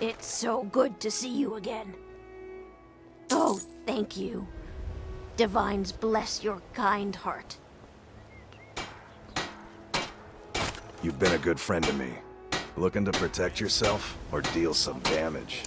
It's so good to see you again. Oh, thank you. Divines bless your kind heart. You've been a good friend to me. Looking to protect yourself or deal some damage?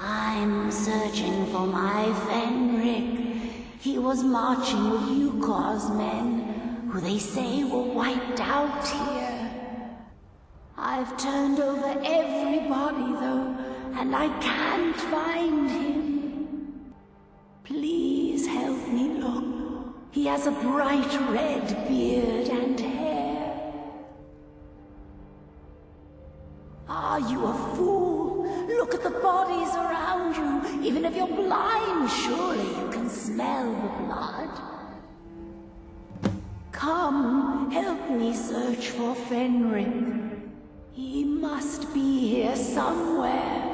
I'm searching for my Fenric. He was marching with Gjukar's men, who they say were wiped out here. I've turned over everybody, though, and I can't find him. Please help me look. He has a bright red beard and hair. Are you a fool? Look at the bodies around you. Even if you're blind, surely you can smell the blood. Come, help me search for Fenric. He must be here somewhere.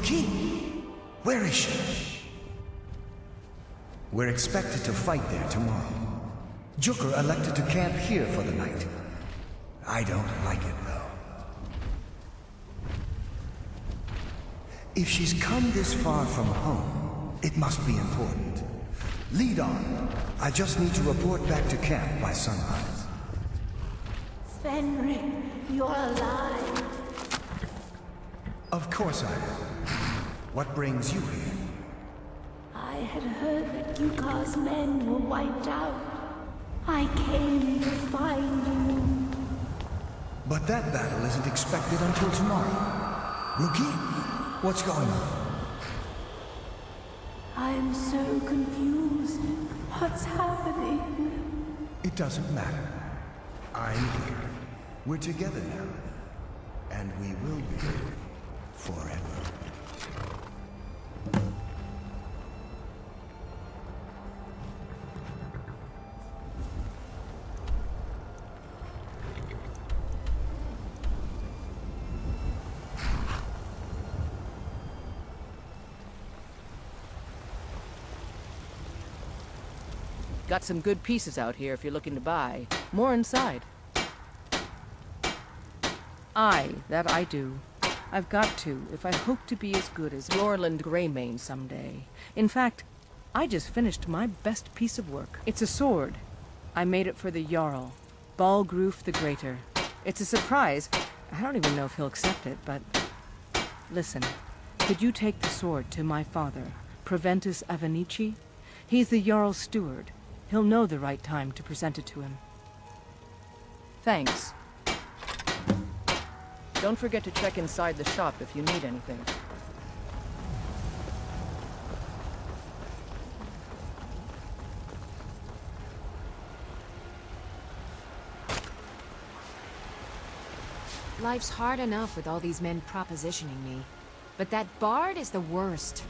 Luki! Where is she? We're expected to fight there tomorrow. Gjukar elected to camp here for the night. I don't like it, though. If she's come this far from home, it must be important. Lead on. I just need to report back to camp by sunrise. Fenric, you're alive. Of course I am. What brings you here? I had heard that Gjukar's men were wiped out. I came to find you. But that battle isn't expected until tomorrow. Luki, what's going on? I'm so confused. What's happening? It doesn't matter. I'm here. We're together now. And we will be forever. Got some good pieces out here if you're looking to buy. More inside. Aye, that I do. I've got to, if I hope to be as good as Lorland Greymane someday. In fact, I just finished my best piece of work. It's a sword. I made it for the Jarl, Balgroof the Greater. It's a surprise. I don't even know if he'll accept it, but... Listen, could you take the sword to my father, Proventus Avenici? He's the Jarl's steward. He'll know the right time to present it to him. Thanks. Don't forget to check inside the shop if you need anything. Life's hard enough with all these men propositioning me. But that bard is the worst.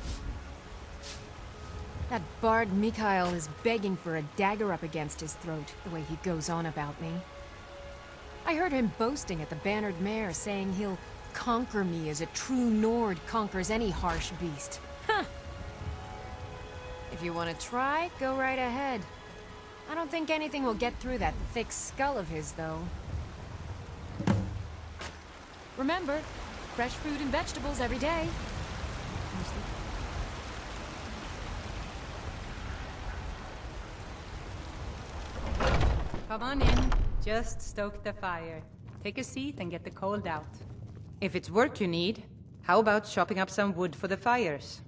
That bard Mikhail is begging for a dagger up against his throat, the way he goes on about me. I heard him boasting at the Bannered Mare, saying he'll conquer me as a true Nord conquers any harsh beast. Huh! If you want to try, go right ahead. I don't think anything will get through that thick skull of his, though. Remember, fresh fruit and vegetables every day. Come on in. Just stoke the fire. Take a seat and get the cold out. If it's work you need, how about chopping up some wood for the fires?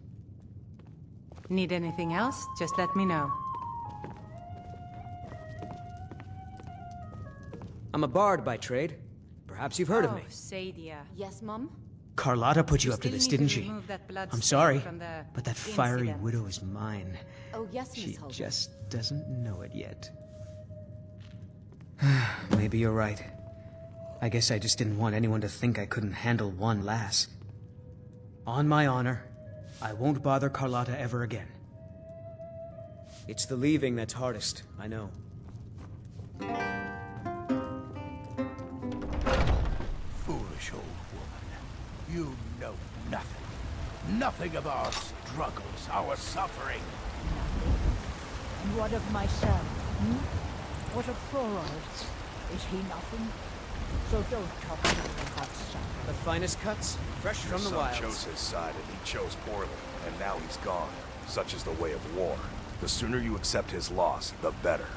Need anything else? Just let me know. I'm a bard by trade. Perhaps you've heard of me. Oh, Sadia. Yes, Mum? Carlotta put you up to Still this, need didn't to she? remove that blood I'm stain sorry, from the but that fiery incident. widow is mine. Oh, yes, Miss She Halted. just doesn't know it yet. Maybe you're right. I guess I just didn't want anyone to think I couldn't handle one lass. On my honor, I won't bother Carlotta ever again. It's the leaving that's hardest, I know. Foolish old woman. You know nothing. Nothing of our struggles, our suffering. And what of my son? What of Thorold? Is he nothing? So don't talk to me about son. The finest cuts, fresh Your from the son wilds. chose his side and he chose poorly, and now he's gone. Such is the way of war. The sooner you accept his loss, the better.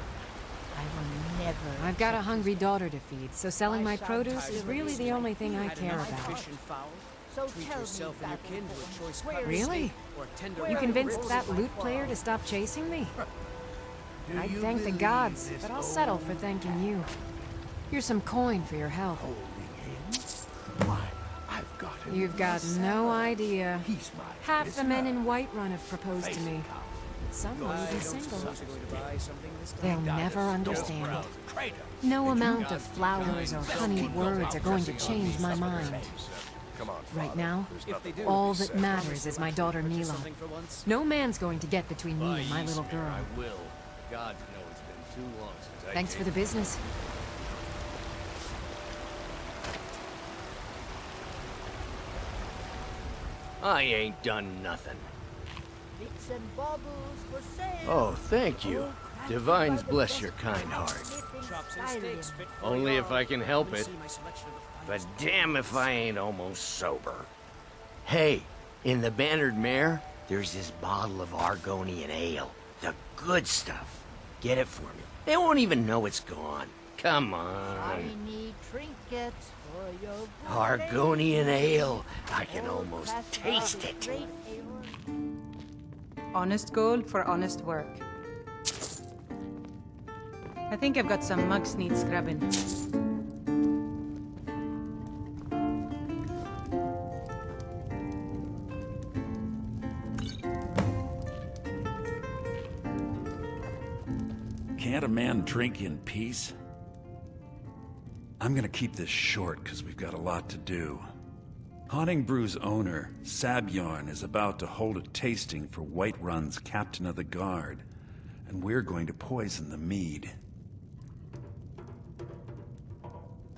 I will never. I've got a hungry daughter to feed, so selling my produce is really the only thing I Had care enough about. fish and fowl. So Treat tell yourself me and your that kin to a choice Where cut of Really? steak or a tender You rib convinced ribs. that lute player to stop chasing me? Do I'd you thank the believe gods, this but I'll settle for old thanking you. Here's some coin for your help. holding him? Why, I've got him. You've got no idea. He's my Half the men prisoner. in Whiterun have proposed to Face me. it, Carl. Some will be single. Going to buy something this time? They'll Died never a understand it. storm-brown traitor. No And you amount got of flowers or honeyed words are going to change my mind. Come on, Right Father. now, There's If nothing they do, more to all be that said. matters is my daughter Mila. Something for once. No man's going to get between me and my little girl. I will. God knows it's been too long since I Thanks for came. the business. I ain't done nothing. Bits and baubles for sale. Oh, thank you. Divines bless your kind heart. Only if I can help it. But damn if I ain't almost sober. Hey, in the Bannered Mare, there's this bottle of Argonian ale. The good stuff. Get it for me. They won't even know it's gone. Come I on. need trinkets for your Argonian ale. I can almost taste it. Honest gold for honest work. I think I've got some mugs need scrubbing. Can't a man drink in peace? I'm gonna keep this short because we've got a lot to do. Honningbrews owner, Sabjorn, is about to hold a tasting for Whiterun's captain of the guard, and we're going to poison the mead.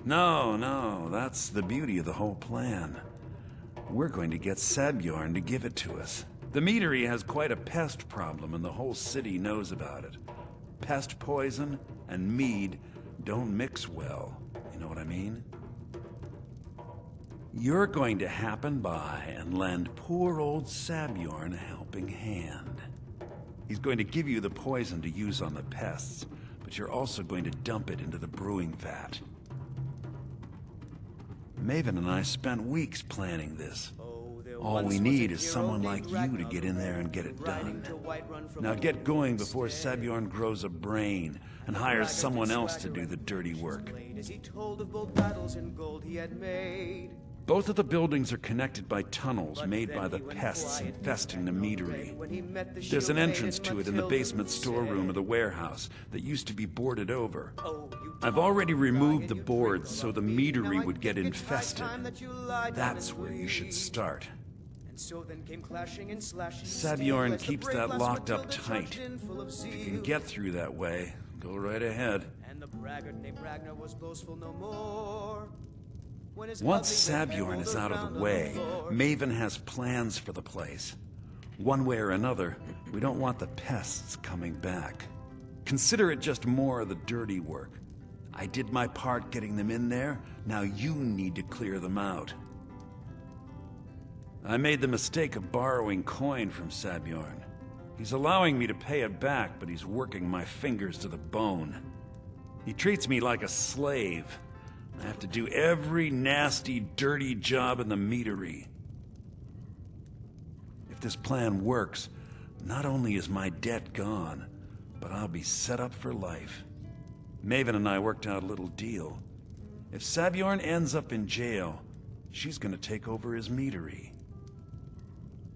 No, that's the beauty of the whole plan. We're going to get Sabjorn to give it to us. The Meadery has quite a pest problem, and the whole city knows about it. Pest poison and mead don't mix well, you know what I mean? You're going to happen by and lend poor old Sabjorn a helping hand. He's going to give you the poison to use on the pests, but you're also going to dump it into the brewing vat. Maven and I spent weeks planning this. All we need is someone like you to get in there and get it done. Now get going before Sabjorn grows a brain and hires someone else to do the dirty work. Both of the buildings are connected by tunnels made by the pests infesting the Meadery. There's an entrance to it in the basement storeroom of the warehouse that used to be boarded over. I've already removed the boards so the Meadery would get infested. That's where you should start. Sabjorn keeps that locked up tight. If you can get through that way, go right ahead. Once Sabjorn is out of the way, Maven has plans for the place. One way or another, we don't want the pests coming back. Consider it just more of the dirty work. I did my part getting them in there, now you need to clear them out. I made the mistake of borrowing coin from Sabjorn. He's allowing me to pay it back, but he's working my fingers to the bone. He treats me like a slave. I have to do every nasty, dirty job in the Meadery. If this plan works, not only is my debt gone, but I'll be set up for life. Maven and I worked out a little deal. If Sabjorn ends up in jail, she's gonna take over his Meadery.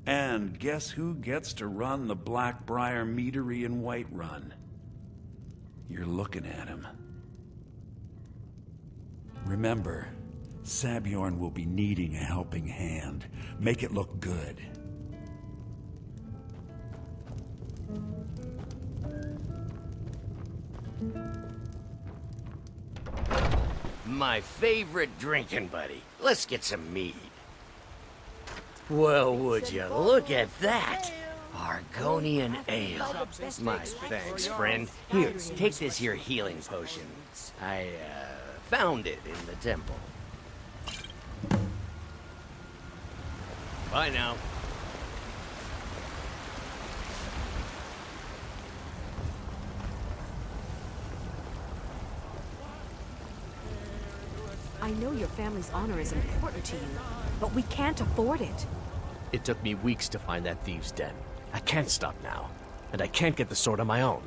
And guess who gets to run the Blackbriar Meadery in Whiterun? You're looking at him. Remember, Sabjorn will be needing a helping hand. Make it look good. My favorite drinking buddy. Let's get some mead. Well, would you look at that? Argonian ale. My thanks, friend. Here, take this here healing potion. I, found it in the temple. Bye now. I know your family's honor is important to you, but we can't afford it. It took me weeks to find that thieves' den. I can't stop now, and I can't get the sword on my own.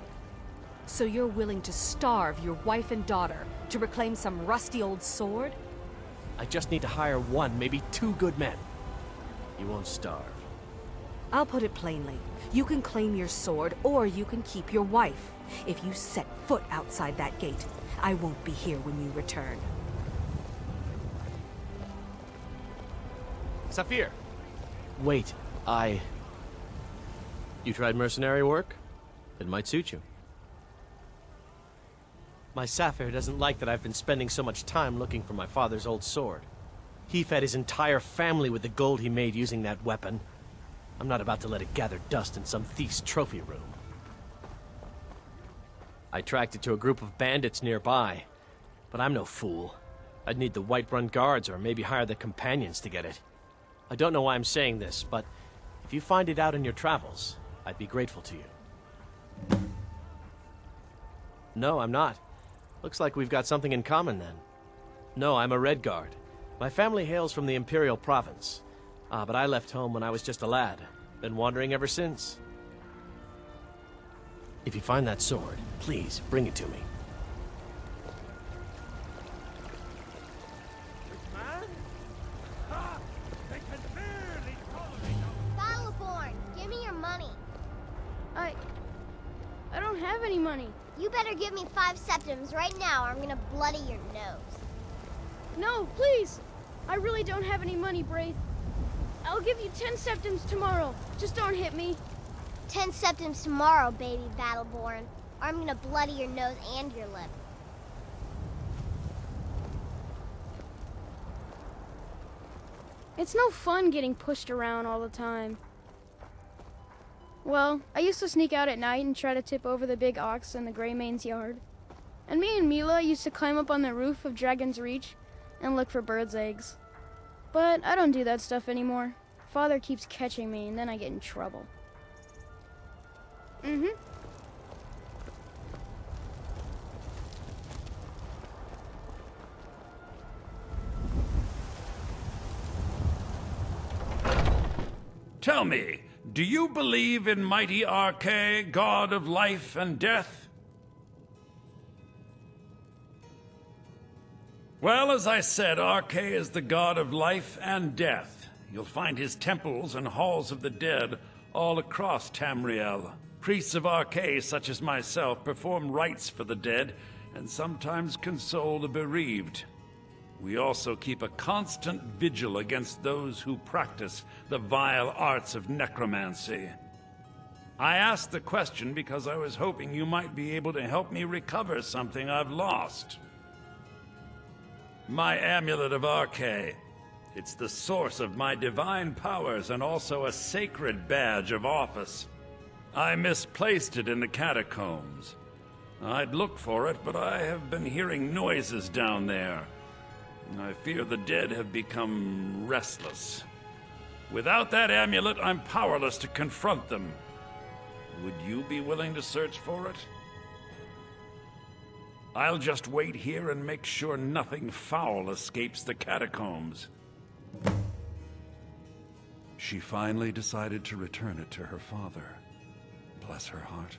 So you're willing to starve your wife and daughter to reclaim some rusty old sword? I just need to hire one, maybe two good men. You won't starve. I'll put it plainly. You can claim your sword, or you can keep your wife. If you set foot outside that gate, I won't be here when you return. Saphir! Wait, You tried mercenary work? It might suit you. My Saphir doesn't like that I've been spending so much time looking for my father's old sword. He fed his entire family with the gold he made using that weapon. I'm not about to let it gather dust in some thief's trophy room. I tracked it to a group of bandits nearby, but I'm no fool. I'd need the Whiterun guards or maybe hire the companions to get it. I don't know why I'm saying this, but if you find it out in your travels, I'd be grateful to you. No, I'm not. Looks like we've got something in common then. No, I'm a Red Guard. My family hails from the Imperial Province. But I left home when I was just a lad. Been wandering ever since. If you find that sword, please bring it to me. Battleborn, give me your money. I don't have any money. You better give me 5 septims right now or I'm gonna bloody your nose. No, please! I really don't have any money, Braith. I'll give you 10 septims tomorrow. Just don't hit me. 10 septims tomorrow, baby Battleborn, or I'm gonna bloody your nose and your lip. It's no fun getting pushed around all the time. Well, I used to sneak out at night and try to tip over the big ox in the Greymane's yard. And me and Mila used to climb up on the roof of Dragonsreach and look for birds' eggs. But I don't do that stuff anymore. Father keeps catching me and then I get in trouble. Tell me, do you believe in mighty Arche, god of life and death? Well, as I said, Arche is the god of life and death. You'll find his temples and halls of the dead all across Tamriel. Priests of Arche, such as myself, perform rites for the dead and sometimes console the bereaved. We also keep a constant vigil against those who practice the vile arts of necromancy. I asked the question because I was hoping you might be able to help me recover something I've lost. My amulet of Arche. It's the source of my divine powers and also a sacred badge of office. I misplaced it in the catacombs. I'd look for it, but I have been hearing noises down there. I fear the dead have become restless. Without that amulet, I'm powerless to confront them. Would you be willing to search for it? I'll just wait here and make sure nothing foul escapes the catacombs. She finally decided to return it to her father. Bless her heart.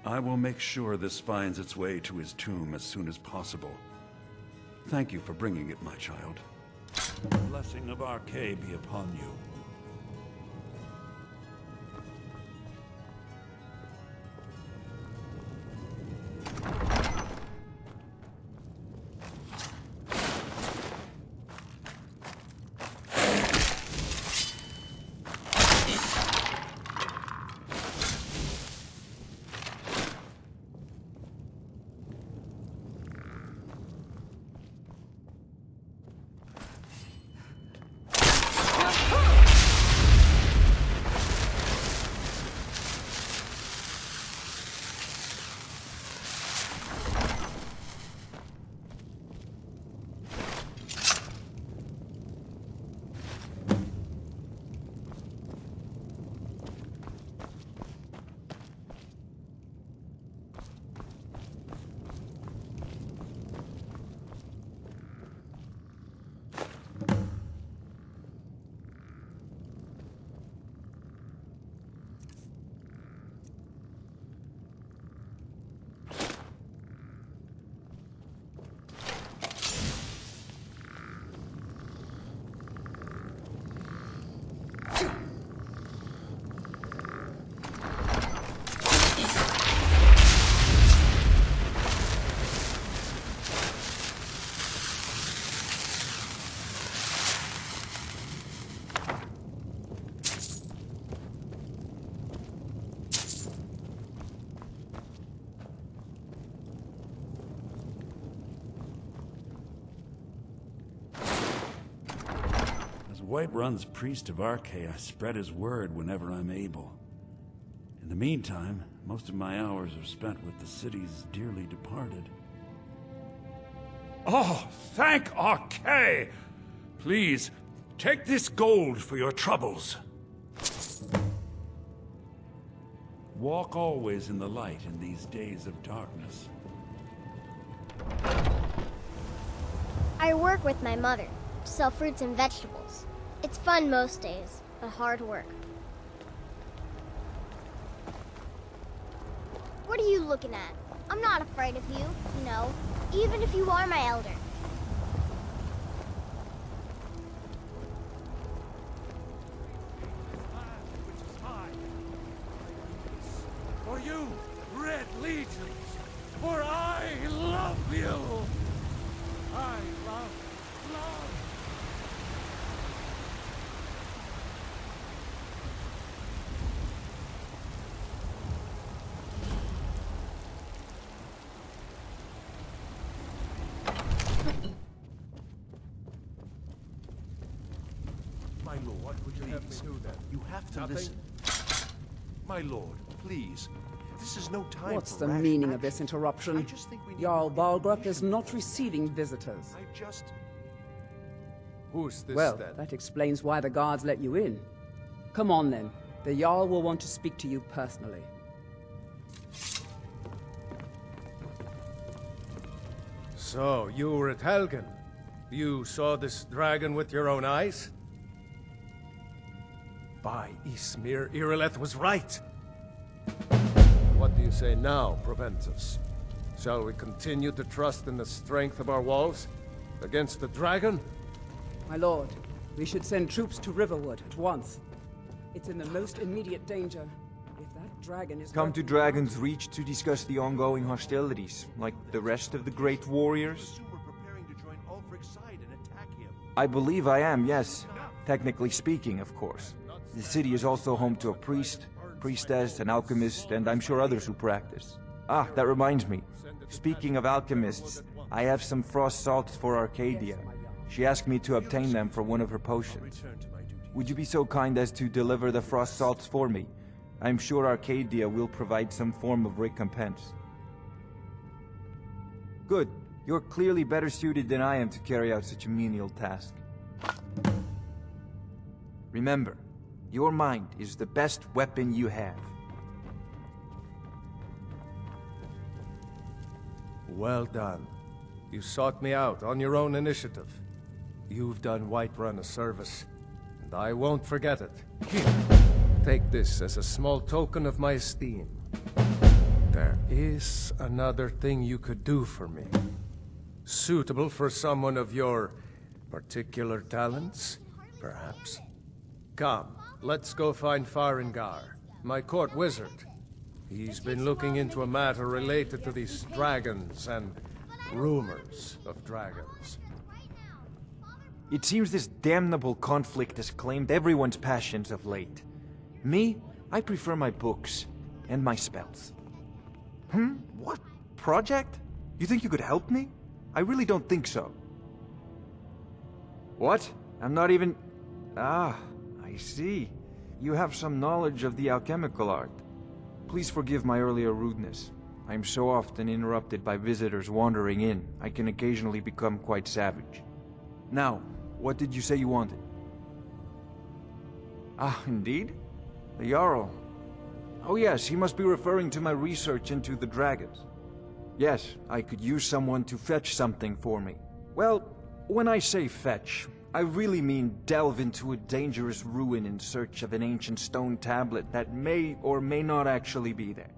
I will make sure this finds its way to his tomb as soon as possible. Thank you for bringing it, my child. The blessing of Arche be upon you. Whiterun's priest of Arche, I spread his word whenever I'm able. In the meantime, most of my hours are spent with the city's dearly departed. Oh, thank Arche! Please, take this gold for your troubles. Walk always in the light in these days of darkness. I work with my mother to sell fruits and vegetables. It's fun most days, but hard work. What are you looking at? I'm not afraid of you, you know, even if you are my elder. For you, Red Legions, for I love you! I love. My lord, what would you have me do then? You have to listen. My lord, please. This is no time What's for the rash meaning of action. this interruption? I just think we need Jarl more Balgrup is information. not receiving visitors. I just... Who's this Well, then? that explains why the guards let you in. Come on then. The Jarl will want to speak to you personally. So, you were at Helgen. You saw this dragon with your own eyes? By Ysmir, Irileth was right. What do you say now, Proventus? Shall we continue to trust in the strength of our walls? Against the dragon? My lord, we should send troops to Riverwood at once. It's in the most immediate danger. If that dragon is... Come to Dragonsreach to discuss the ongoing hostilities, like the rest of the great warriors? I believe I am, yes. Technically speaking, of course. The city is also home to a priest, priestess, an alchemist, and I'm sure others who practice. Ah, that reminds me. Speaking of alchemists, I have some frost salts for Arcadia. She asked me to obtain them for one of her potions. Would you be so kind as to deliver the frost salts for me? I'm sure Arcadia will provide some form of recompense. Good. You're clearly better suited than I am to carry out such a menial task. Remember, your mind is the best weapon you have. Well done. You sought me out on your own initiative. You've done Whiterun a service, and I won't forget it. Here, take this as a small token of my esteem. There is another thing you could do for me. Suitable for someone of your particular talents, perhaps. Come, let's go find Farengar, my court wizard. He's been looking into a matter related to these dragons and rumors of dragons. It seems this damnable conflict has claimed everyone's passions of late. Me, I prefer my books and my spells. What? Project? You think you could help me? I really don't think so. What? I'm not even... Ah, I see. You have some knowledge of the alchemical art. Please forgive my earlier rudeness. I am so often interrupted by visitors wandering in, I can occasionally become quite savage. Now, what did you say you wanted? Ah, indeed? The Jarl. Oh yes, he must be referring to my research into the dragons. Yes, I could use someone to fetch something for me. Well, when I say fetch, I really mean delve into a dangerous ruin in search of an ancient stone tablet that may or may not actually be there.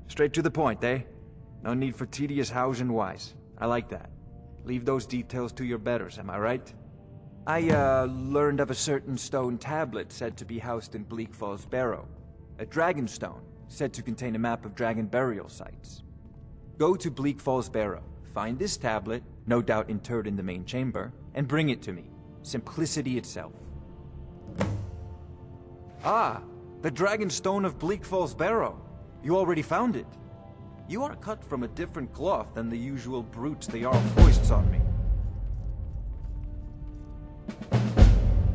Straight to the point, eh? No need for tedious hows and whys. I like that. Leave those details to your betters, am I right? I, learned of a certain stone tablet said to be housed in Bleak Falls Barrow. A dragon stone, said to contain a map of dragon burial sites. Go to Bleak Falls Barrow, find this tablet, no doubt interred in the main chamber, and bring it to me. Simplicity itself. Ah, the dragon stone of Bleak Falls Barrow. You already found it. You are cut from a different cloth than the usual brutes the Jarl foists on me.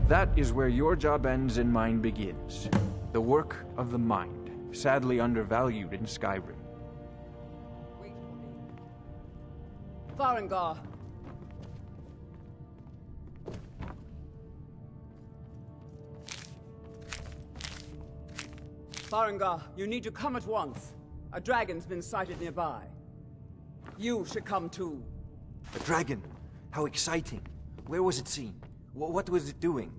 That is where your job ends and mine begins. The work of the mind, sadly undervalued in Skyrim. Farengar! Farengar, you need to come at once. A dragon's been sighted nearby. You should come too. A dragon? How exciting. Where was it seen? What was it doing?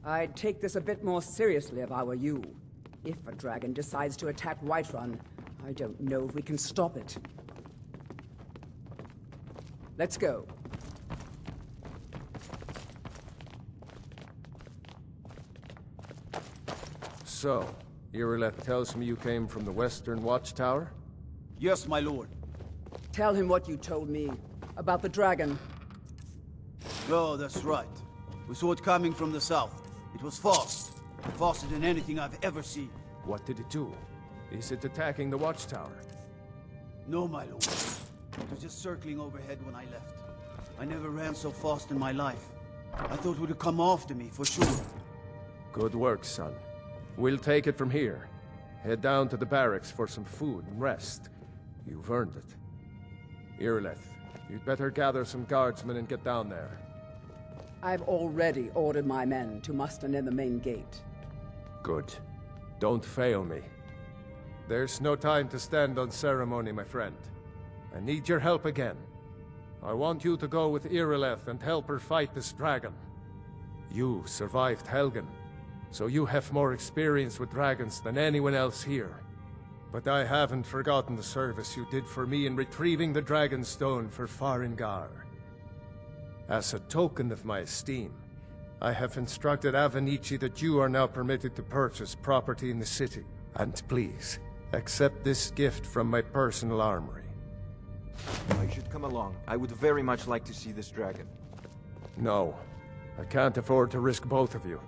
I'd take this a bit more seriously if I were you. If a dragon decides to attack Whiterun, I don't know if we can stop it. Let's go. So, Irileth tells me you came from the Western Watchtower? Yes, my lord. Tell him what you told me about the dragon. Oh, that's right. We saw it coming from the south. It was fast. Faster than anything I've ever seen. What did it do? Is it attacking the Watchtower? No, my lord. It was just circling overhead when I left. I never ran so fast in my life. I thought it would come after me, for sure. Good work, son. We'll take it from here. Head down to the barracks for some food and rest. You've earned it. Irileth, you'd better gather some guardsmen and get down there. I've already ordered my men to muster near the main gate. Good. Don't fail me. There's no time to stand on ceremony, my friend. I need your help again. I want you to go with Irileth and help her fight this dragon. You survived Helgen, so you have more experience with dragons than anyone else here. But I haven't forgotten the service you did for me in retrieving the Dragonstone for Farengar. As a token of my esteem, I have instructed Avenici that you are now permitted to purchase property in the city. And please, accept this gift from my personal armory. I should come along. I would very much like to see this dragon. No, I can't afford to risk both of you.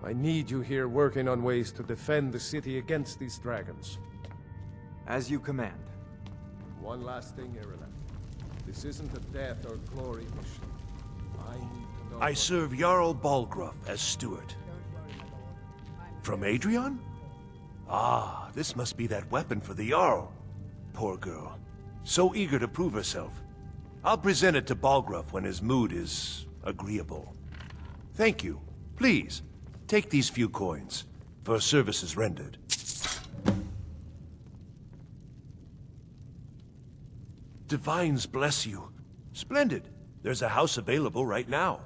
I need you here working on ways to defend the city against these dragons. As you command. One last thing, Irileth. This isn't a death or glory mission. I need to know... I serve Jarl Balgruuf as steward. From Adrian? Ah, this must be that weapon for the Jarl. Poor girl. So eager to prove herself. I'll present it to Balgruuf when his mood is agreeable. Thank you. Please, take these few coins for services rendered. Divines bless you. Splendid. There's a house available right now.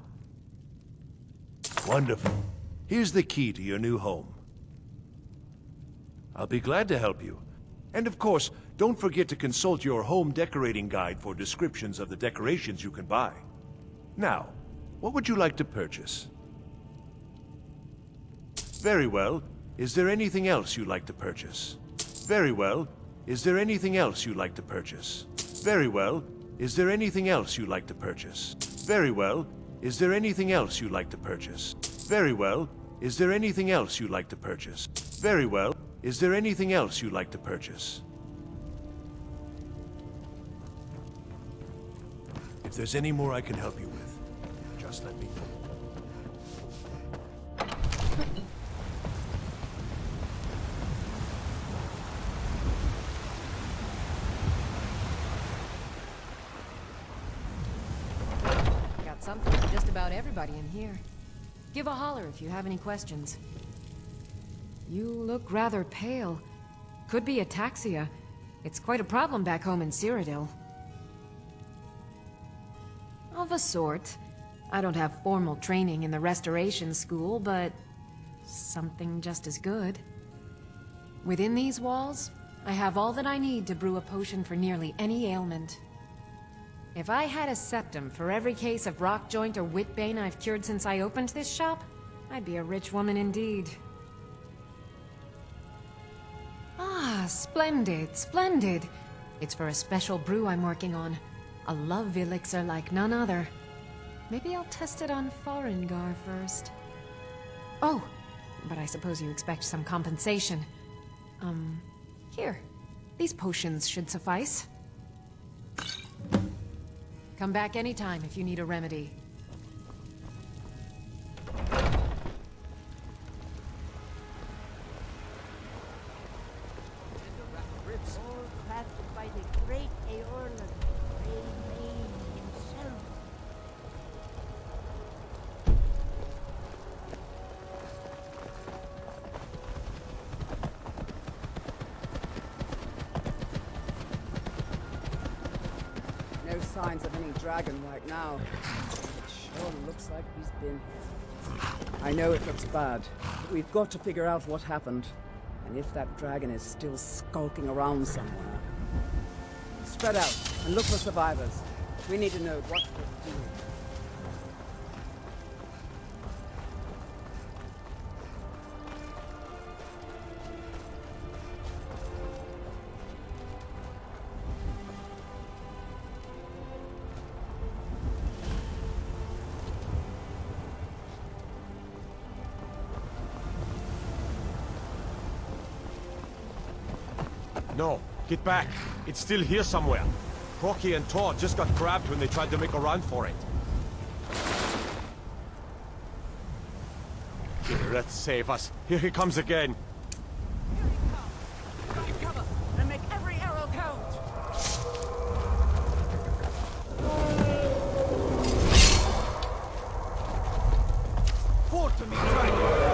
Wonderful. Here's the key to your new home. I'll be glad to help you. And of course, don't forget to consult your home decorating guide for descriptions of the decorations you can buy. Now, what would you like to purchase? Very well. Is there anything else you'd like to purchase? Very well. Is there anything else you'd like to purchase? Very well. Is there anything else you'd like to purchase? Very well. Is there anything else you'd like to purchase? Very well. Is there anything else you'd like to purchase? Very well. Is there anything else you'd like to purchase? If there's any more I can help you with, just let me know. Got something for just about everybody in here. Give a holler if you have any questions. You look rather pale. Could be ataxia. It's quite a problem back home in Cyrodiil. Of a sort. I don't have formal training in the restoration school, but something just as good. Within these walls, I have all that I need to brew a potion for nearly any ailment. If I had a septum for every case of rock joint or whitbane I've cured since I opened this shop, I'd be a rich woman indeed. Ah, splendid, splendid. It's for a special brew I'm working on. A love elixir like none other. Maybe I'll test it on Farengar first. Oh, but I suppose you expect some compensation. Here. These potions should suffice. Come back anytime if you need a remedy. great Eorlan, Greymane himself. No signs of any dragon right now. It sure looks like he's been here. I know it looks bad, but we've got to figure out what happened. And if that dragon is still skulking around somewhere. Spread out and look for survivors. We need to know what we're doing. No, get back. It's still here somewhere. Crocky and Todd just got grabbed when they tried to make a run for it. Here, let's save us. Here he comes again. Cover and make every arrow count. Forth to me, dragon!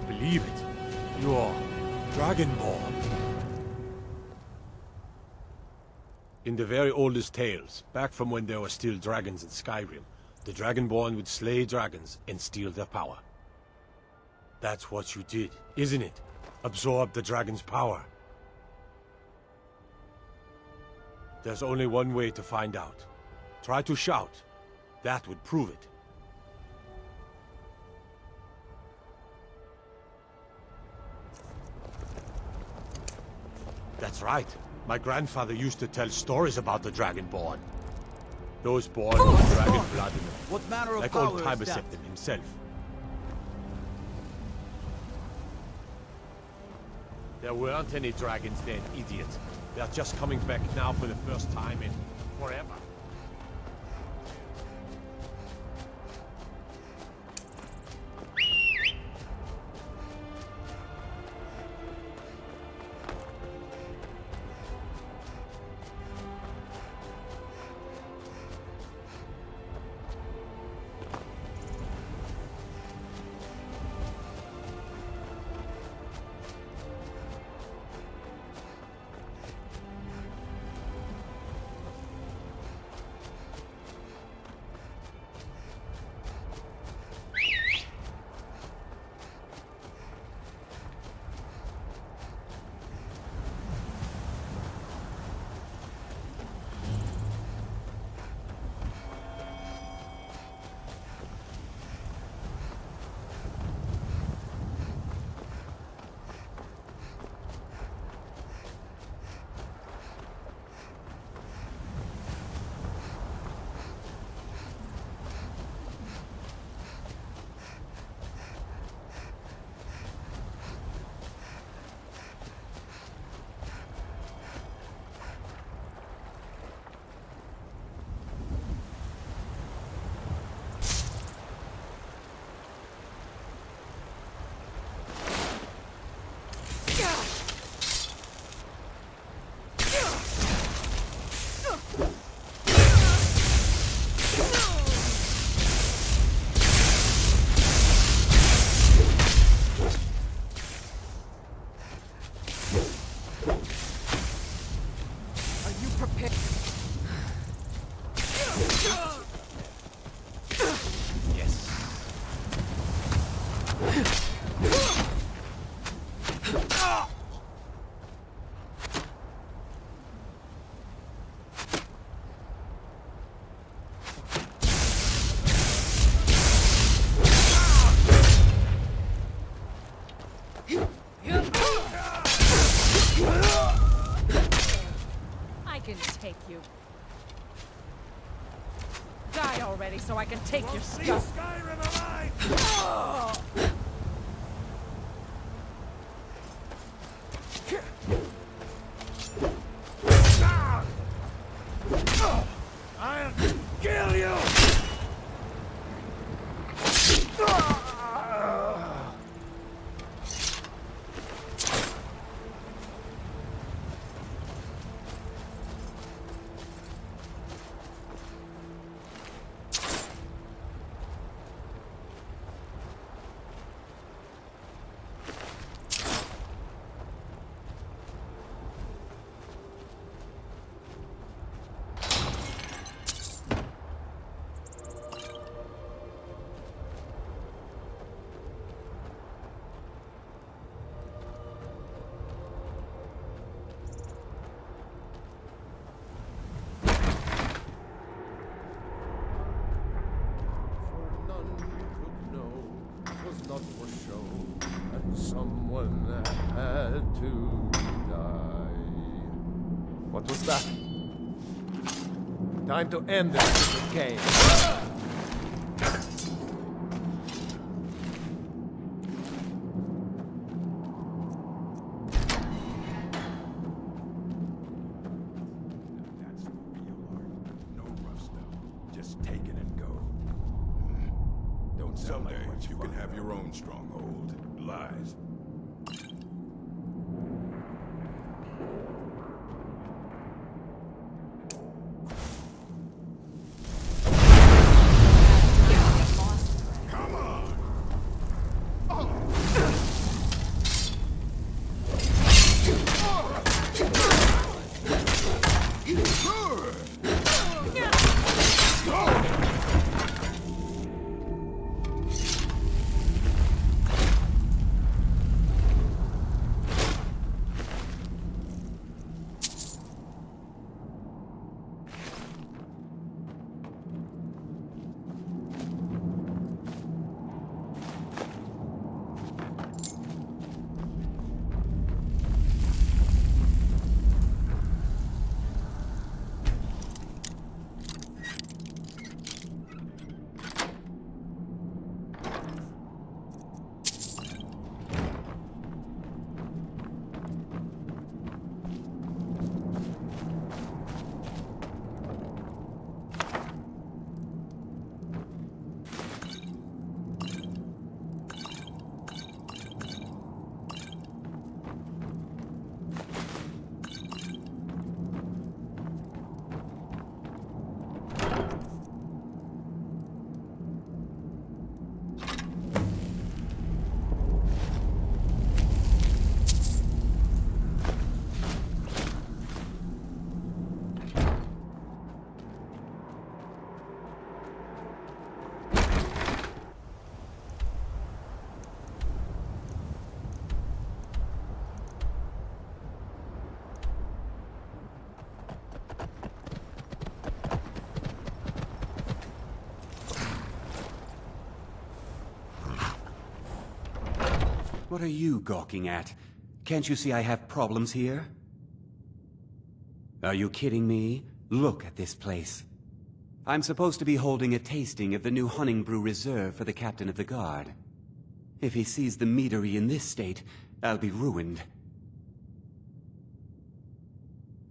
Believe it. You're Dragonborn. In the very oldest tales, back from when there were still dragons in Skyrim, the Dragonborn would slay dragons and steal their power. That's what you did, isn't it? Absorb the dragon's power. There's only one way to find out. Try to shout. That would prove it. That's right. My grandfather used to tell stories about the Dragonborn. Those born with dragon blood in them. What manner of like power old is Tiber that? said them himself. There weren't any dragons then, idiot. They're just coming back now for the first time in forever. die already so I can take your stuff. Skyrim alive! I'll kill you! Not for show, and someone had to die. What was that? Time to end this stupid game. That's the real art. No rough stuff. Just take it and go. Don't sound like much you can have your own stronghold. Lies. Come on! What are you gawking at? Can't you see I have problems here? Are you kidding me? Look at this place. I'm supposed to be holding a tasting of the new Honningbrew Reserve for the captain of the guard. If he sees the Meadery in this state, I'll be ruined.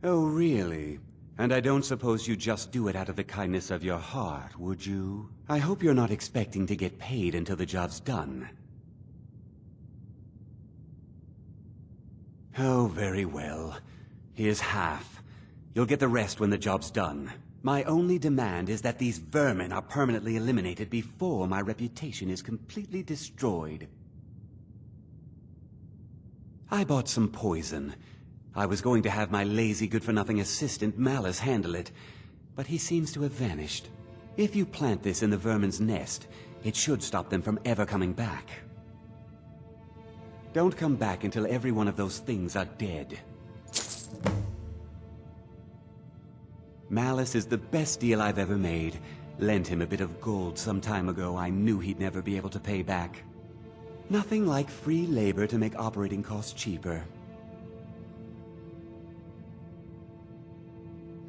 Oh, really? And I don't suppose you just do it out of the kindness of your heart, would you? I hope you're not expecting to get paid until the job's done. Oh, very well. Here's half. You'll get the rest when the job's done. My only demand is that these vermin are permanently eliminated before my reputation is completely destroyed. I bought some poison. I was going to have my lazy, good-for-nothing assistant Mallus handle it, but he seems to have vanished. If you plant this in the vermin's nest, it should stop them from ever coming back. Don't come back until every one of those things are dead. Mallus is the best deal I've ever made. Lent him a bit of gold some time ago I knew he'd never be able to pay back. Nothing like free labor to make operating costs cheaper.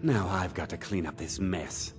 Now I've got to clean up this mess.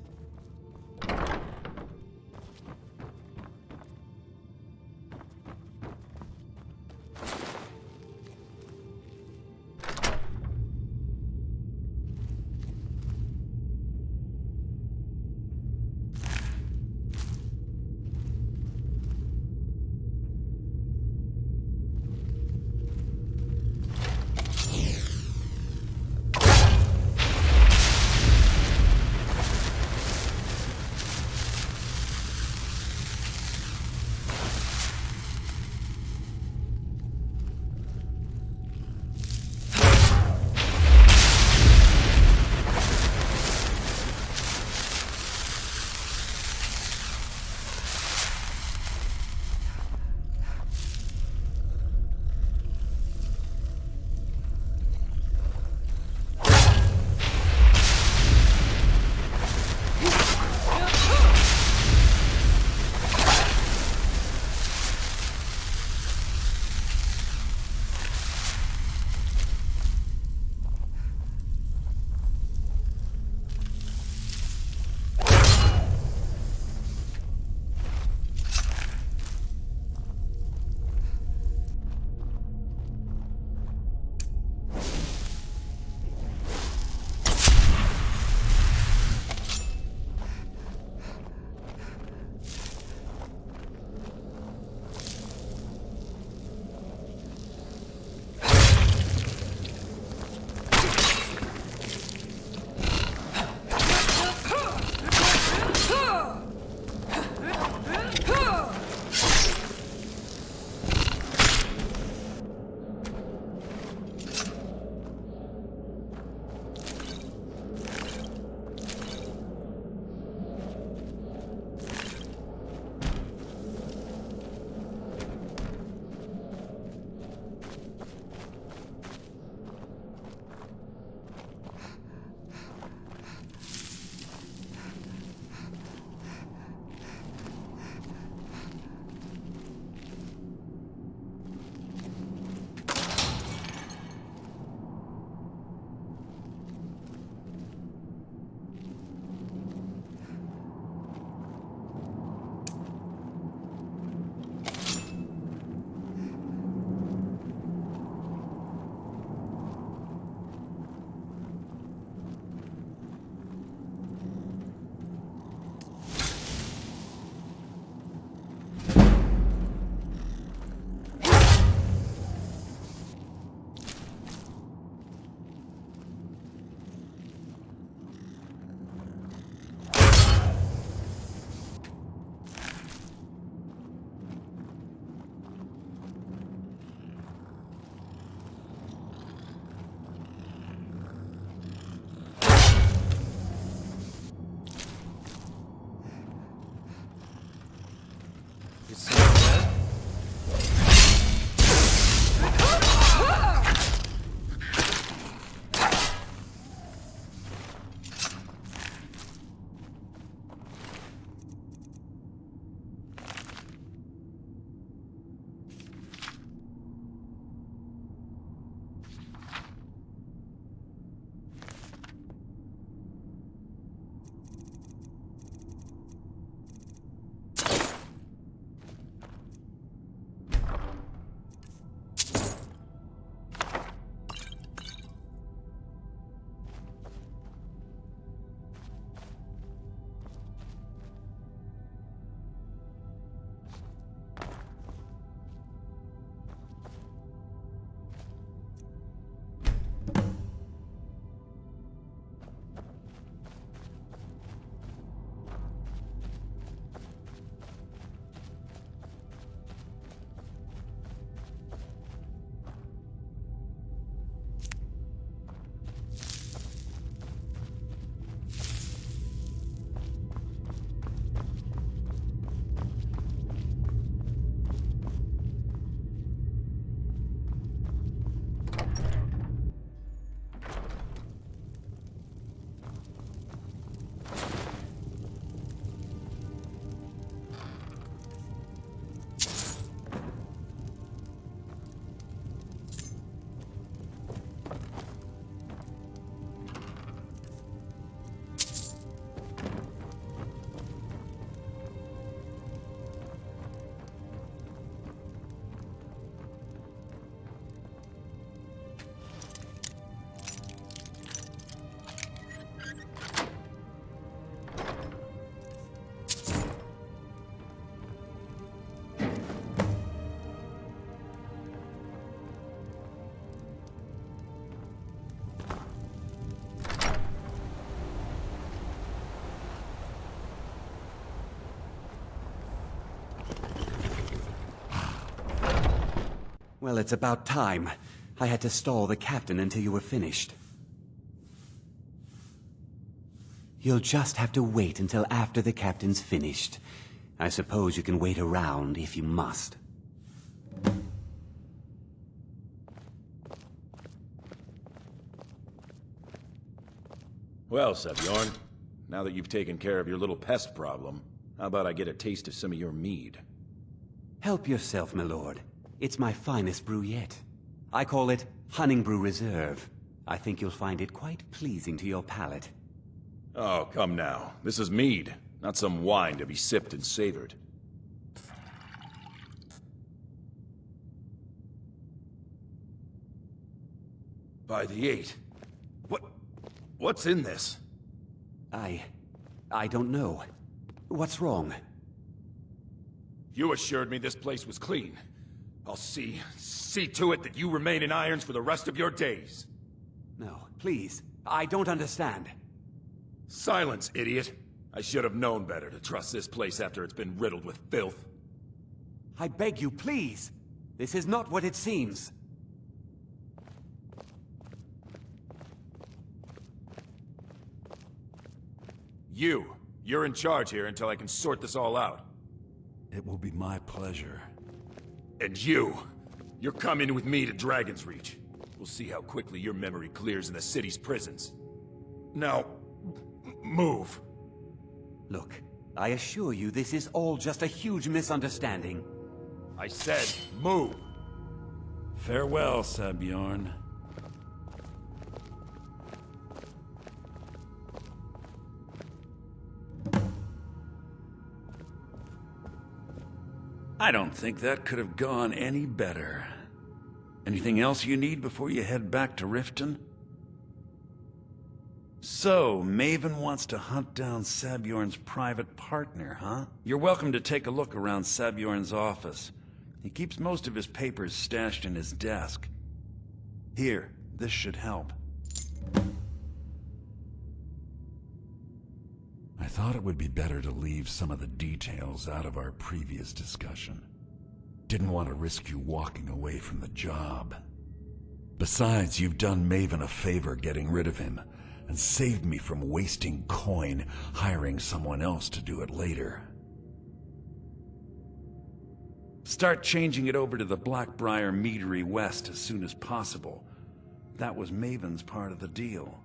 Well, it's about time. I had to stall the captain until you were finished. You'll just have to wait until after the captain's finished. I suppose you can wait around if you must. Well, Sabjorn, now that you've taken care of your little pest problem, how about I get a taste of some of your mead? Help yourself, my lord. It's my finest brew yet. I call it Honningbrew Reserve. I think you'll find it quite pleasing to your palate. Oh, come now. This is mead, not some wine to be sipped and savored. By the 8. What's in this? I don't know. What's wrong? You assured me this place was clean. I'll see to it that you remain in irons for the rest of your days. No, please. I don't understand. Silence, idiot. I should have known better to trust this place after it's been riddled with filth. I beg you, please. This is not what it seems. You're in charge here until I can sort this all out. It will be my pleasure. And you're coming with me to Dragonsreach. We'll see how quickly your memory clears in the city's prisons. Now, move. Look, I assure you this is all just a huge misunderstanding. I said, move. Farewell, Sabjorn. I don't think that could have gone any better. Anything else you need before you head back to Riften? So, Maven wants to hunt down Sabjorn's private partner, huh? You're welcome to take a look around Sabjorn's office. He keeps most of his papers stashed in his desk. Here, this should help. I thought it would be better to leave some of the details out of our previous discussion. Didn't want to risk you walking away from the job. Besides, you've done Maven a favor getting rid of him, and saved me from wasting coin hiring someone else to do it later. Start changing it over to the Blackbriar Meadery West as soon as possible. That was Maven's part of the deal.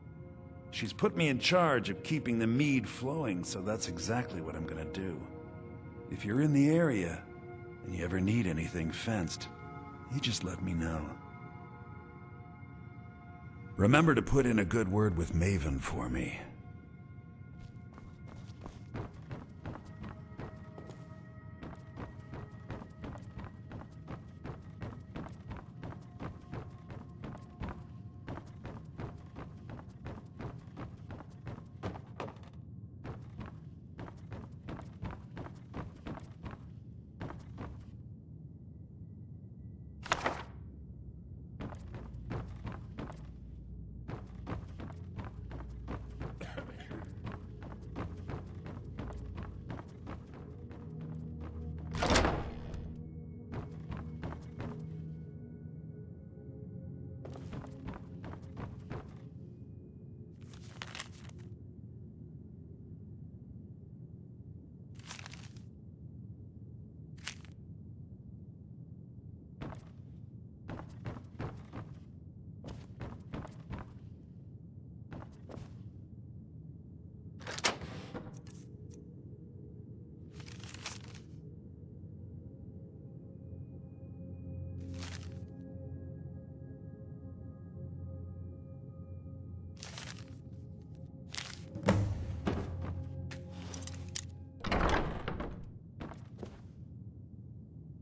She's put me in charge of keeping the mead flowing, so that's exactly what I'm gonna do. If you're in the area, and you ever need anything fenced, you just let me know. Remember to put in a good word with Maven for me.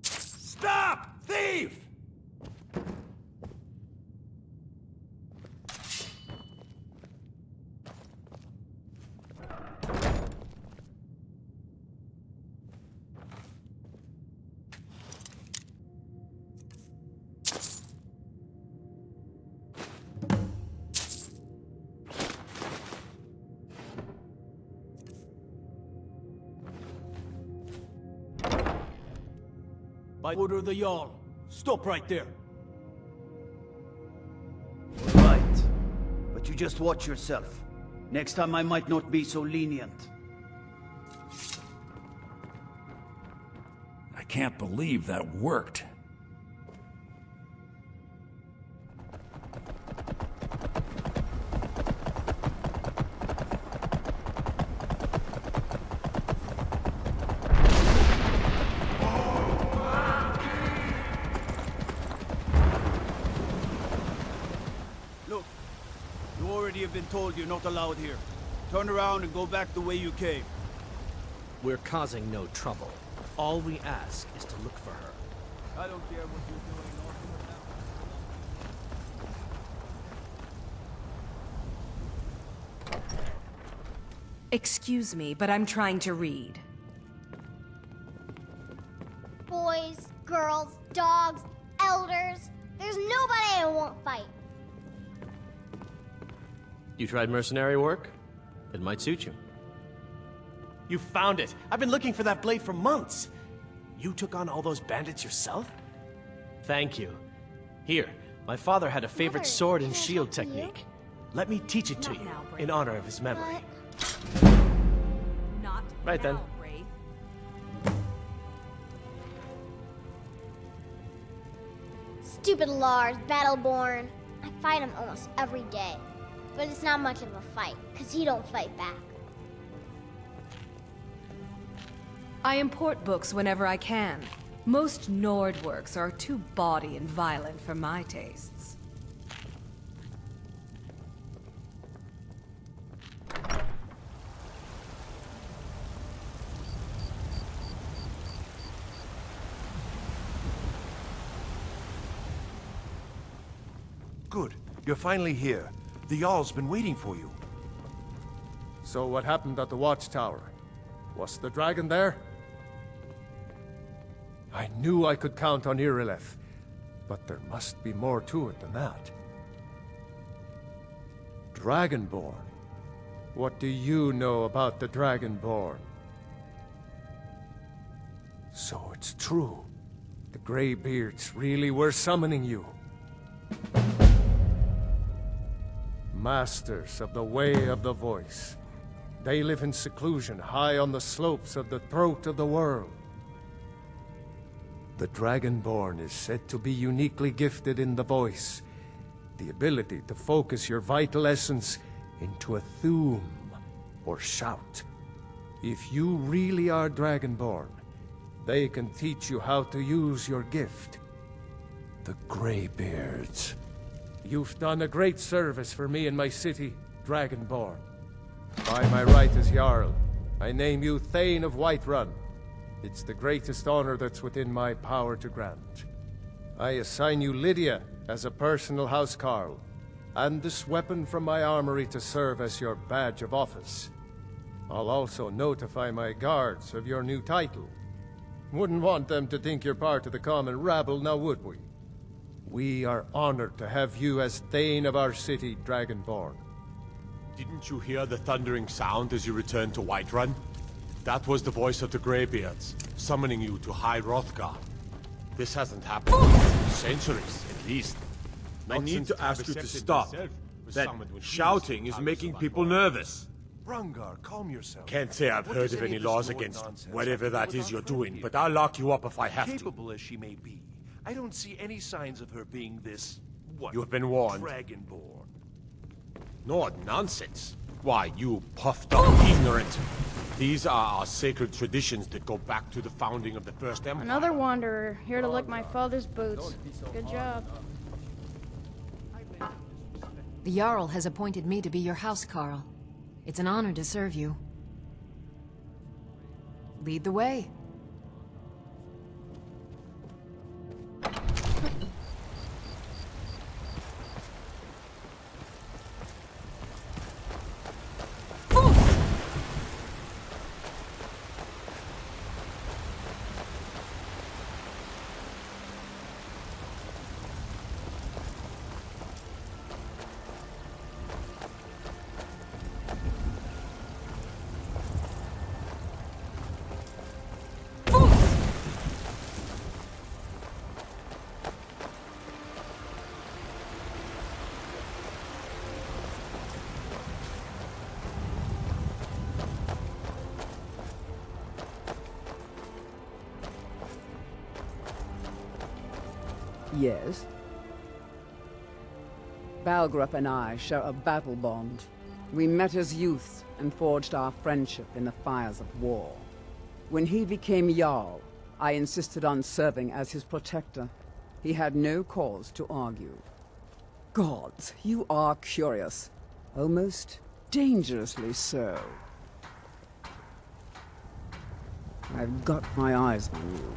Stop! Thief! By order of the Jarl. Stop right there. All right. But you just watch yourself. Next time I might not be so lenient. I can't believe that worked. Have been told you're not allowed here. Turn around and go back the way you came. We're causing no trouble. All we ask is to look for her. I don't care what you're doing. Excuse me, but I'm trying to read. Boys, girls, dogs, elders. There's nobody I won't fight. You tried mercenary work? It might suit you. You found it! I've been looking for that blade for months! You took on all those bandits yourself? Thank you. Here, my father had a favorite sword and shield technique. Let me teach it to you, in honor of his memory. Not right then. Stupid Lars, Battleborn. I fight him almost every day. But it's not much of a fight, because he don't fight back. I import books whenever I can. Most Nord works are too bawdy and violent for my tastes. Good. You're finally here. The Jarl's been waiting for you. So what happened at the watchtower? Was the dragon there? I knew I could count on Irileth, but there must be more to it than that. Dragonborn? What do you know about the Dragonborn? So it's true. The Greybeards really were summoning you. Masters of the Way of the Voice. They live in seclusion high on the slopes of the throat of the world. The Dragonborn is said to be uniquely gifted in the voice, the ability to focus your vital essence into a thume or shout. If you really are Dragonborn, they can teach you how to use your gift. The Greybeards. You've done a great service for me and my city, Dragonborn. By my right as Jarl, I name you Thane of Whiterun. It's the greatest honor that's within my power to grant. I assign you Lydia as a personal housecarl, and this weapon from my armory to serve as your badge of office. I'll also notify my guards of your new title. Wouldn't want them to think you're part of the common rabble, now would we? We are honored to have you as Thane of our city, Dragonborn. Didn't you hear the thundering sound as you returned to Whiterun? That was the voice of the Greybeards, summoning you to High Hrothgar. This hasn't happened in centuries, at least. I need to ask you to stop. That shouting is making people nervous. Rungar, calm yourself. Can't say I've heard of any laws against whatever that is you're doing, but I'll lock you up if I have to. Capable as she may be, I don't see any signs of her being this... what? You've been warned. Dragonborn. No nonsense. Why, you puffed up ignorant. These are our sacred traditions that go back to the founding of the First Empire. Another wanderer, here to lick my father's boots. Good job. The Jarl has appointed me to be your housecarl. It's an honor to serve you. Lead the way. Yes? Balgrup and I share a battle bond. We met as youths and forged our friendship in the fires of war. When he became Jarl, I insisted on serving as his protector. He had no cause to argue. Gods, you are curious. Almost dangerously so. I've got my eyes on you.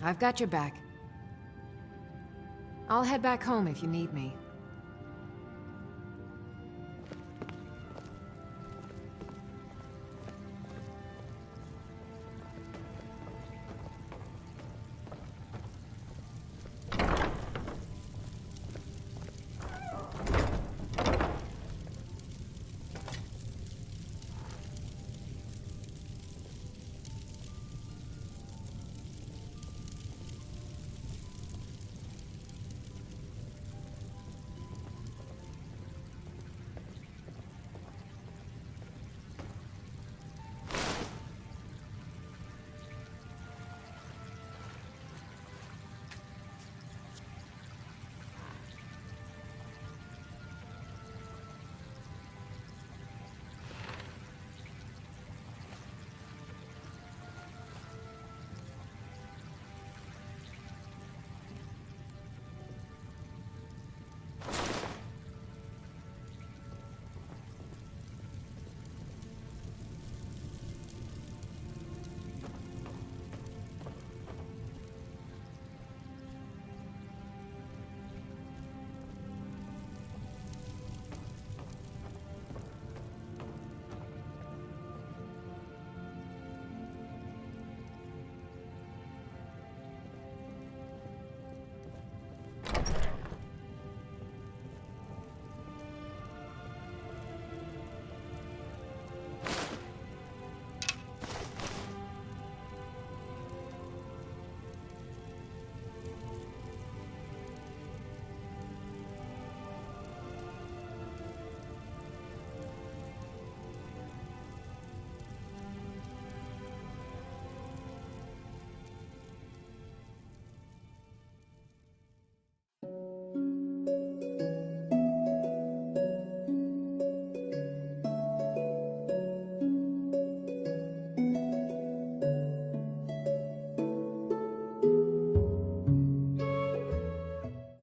I've got your back. I'll head back home if you need me.